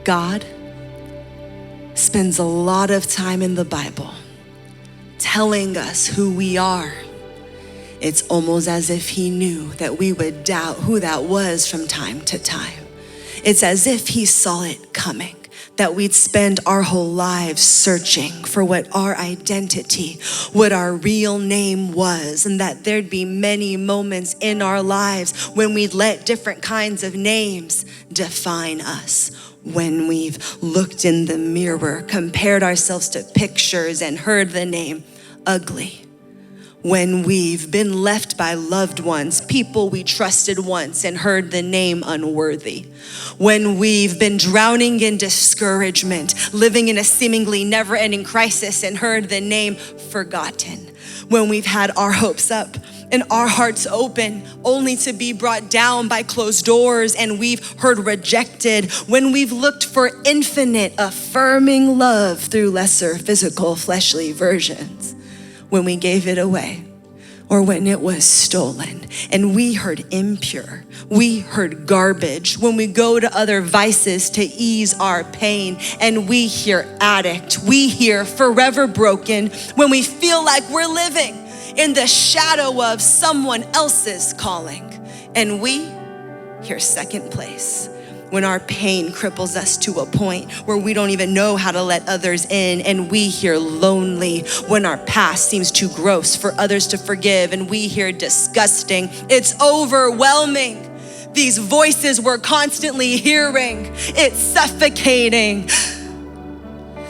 God spends a lot of time in the Bible telling us who we are. It's almost as if he knew that we would doubt who that was from time to time. It's as if he saw it coming, that we'd spend our whole lives searching for what our identity, what our real name was, and that there'd be many moments in our lives when we'd let different kinds of names define us. When we've looked in the mirror, compared ourselves to pictures and heard the name ugly. When we've been left by loved ones, people we trusted once, and heard the name unworthy. When we've been drowning in discouragement, living in a seemingly never-ending crisis, and heard the name forgotten. When we've had our hopes up and our hearts open, only to be brought down by closed doors, and we've heard rejected. When we've looked for infinite, affirming love through lesser physical, fleshly versions. When we gave it away, or when it was stolen, and we heard impure, we heard garbage. When we go to other vices to ease our pain, and we hear addict, we hear forever broken. When we feel like we're living in the shadow of someone else's calling, and we hear second place. When our pain cripples us to a point where we don't even know how to let others in, and we hear lonely. When our past seems too gross for others to forgive, and we hear disgusting. It's overwhelming. These voices we're constantly hearing, it's suffocating.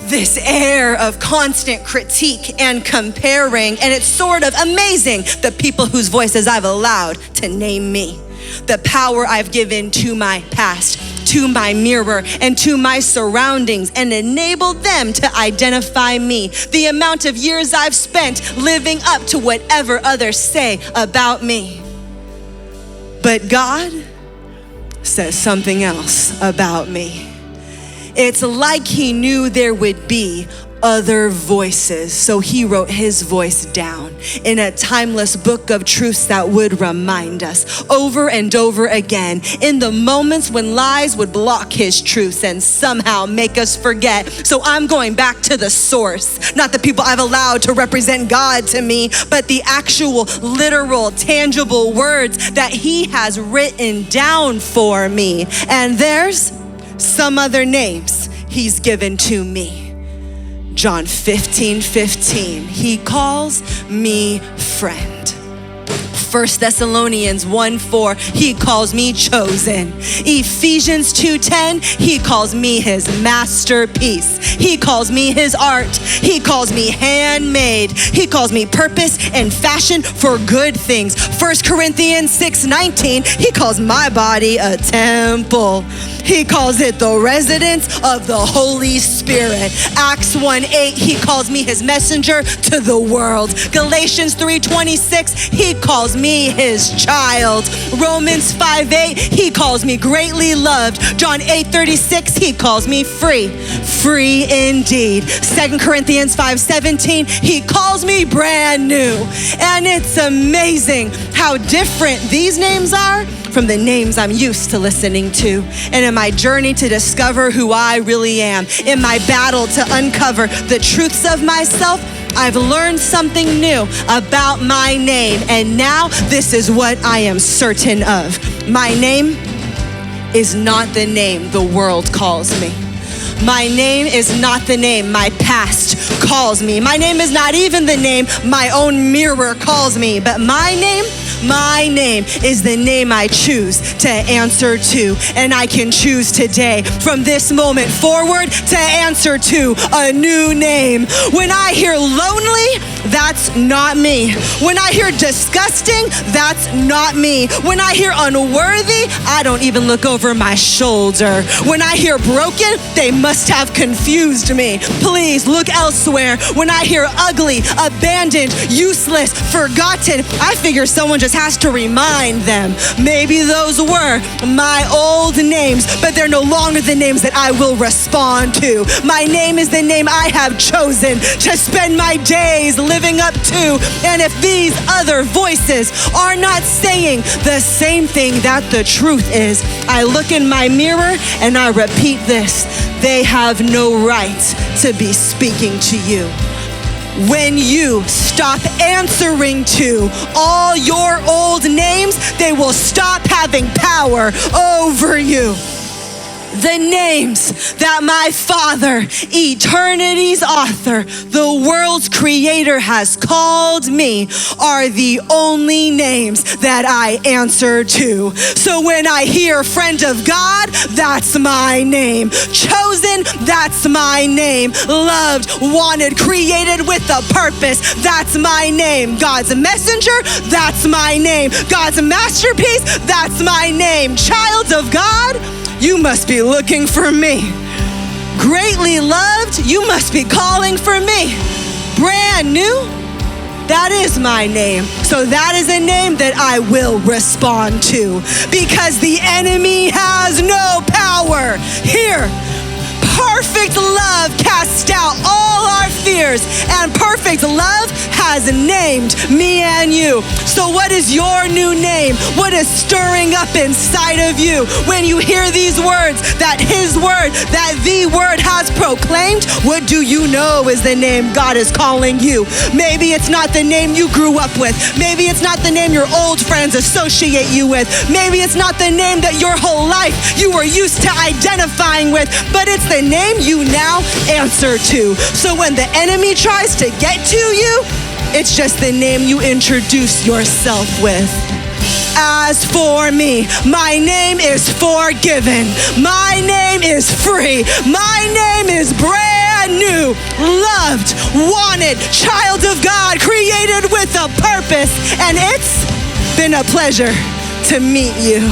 This air of constant critique and comparing, and it's sort of amazing the people whose voices I've allowed to name me. The power I've given to my past, to my mirror, and to my surroundings, and enabled them to identify me. The amount of years I've spent living up to whatever others say about me. But God says something else about me. It's like he knew there would be other voices, so he wrote his voice down in a timeless book of truths that would remind us over and over again in the moments when lies would block his truths and somehow make us forget. So I'm going back to the source, not the people I've allowed to represent God to me, but the actual, literal, tangible words that he has written down for me. And there's some other names he's given to me. John 15:15, he calls me friend. 1 Thessalonians 1:4, he calls me chosen. Ephesians 2:10, he calls me his masterpiece. He calls me his art. He calls me handmade. He calls me purpose and fashion for good things. 1 Corinthians 6:19, he calls my body a temple. He calls it the residence of the Holy Spirit. Acts 1:8, he calls me his messenger to the world. Galatians 3:26, he calls me his child. Romans 5:8, he calls me greatly loved. John 8:36, he calls me free, free indeed. 2 Corinthians 5:17, he calls me brand new. And it's amazing how different these names are from the names I'm used to listening to. And in my journey to discover who I really am, in my battle to uncover the truths of myself, I've learned something new about my name. And now this is what I am certain of. My name is not the name the world calls me. My name is not the name my past calls me. My name is not even the name my own mirror calls me. But my name is the name I choose to answer to. And I can choose today, from this moment forward, to answer to a new name. When I hear lonely, that's not me. When I hear disgusting, that's not me. When I hear unworthy, I don't even look over my shoulder. When I hear broken, they must have confused me. Please look elsewhere. When I hear ugly, abandoned, useless, forgotten, I figure someone just has to remind them. Maybe those were my old names, but they're no longer the names that I will respond to. My name is the name I have chosen to spend my days living living up to. And if these other voices are not saying the same thing that the truth is, I look in my mirror and I repeat this: they have no right to be speaking to you. When you stop answering to all your old names, they will stop having power over you. The names that my Father, eternity's author, the world's creator, has called me are the only names that I answer to. So when I hear friend of God, that's my name. Chosen, that's my name. Loved, wanted, created with a purpose, that's my name. God's messenger, that's my name. God's masterpiece, that's my name. Child of God, you must be looking for me. Greatly loved, you must be calling for me. Brand new, that is my name. So that is a name that I will respond to, because the enemy has no power. Here, perfect love casts out all our fears, and perfect love has named me and you. So what is your new name? What is stirring up inside of you when you hear these words, that his word, that the word has proclaimed? What do you know is the name God is calling you? Maybe it's not the name you grew up with. Maybe it's not the name your old friends associate you with. Maybe it's not the name that your whole life you were used to identifying with, but it's the name you now answer to. So when the enemy tries to get to you, it's just the name you introduce yourself with. As for me, my name is forgiven. My name is free. My name is brand new, loved, wanted, child of God, created with a purpose. And it's been a pleasure to meet you.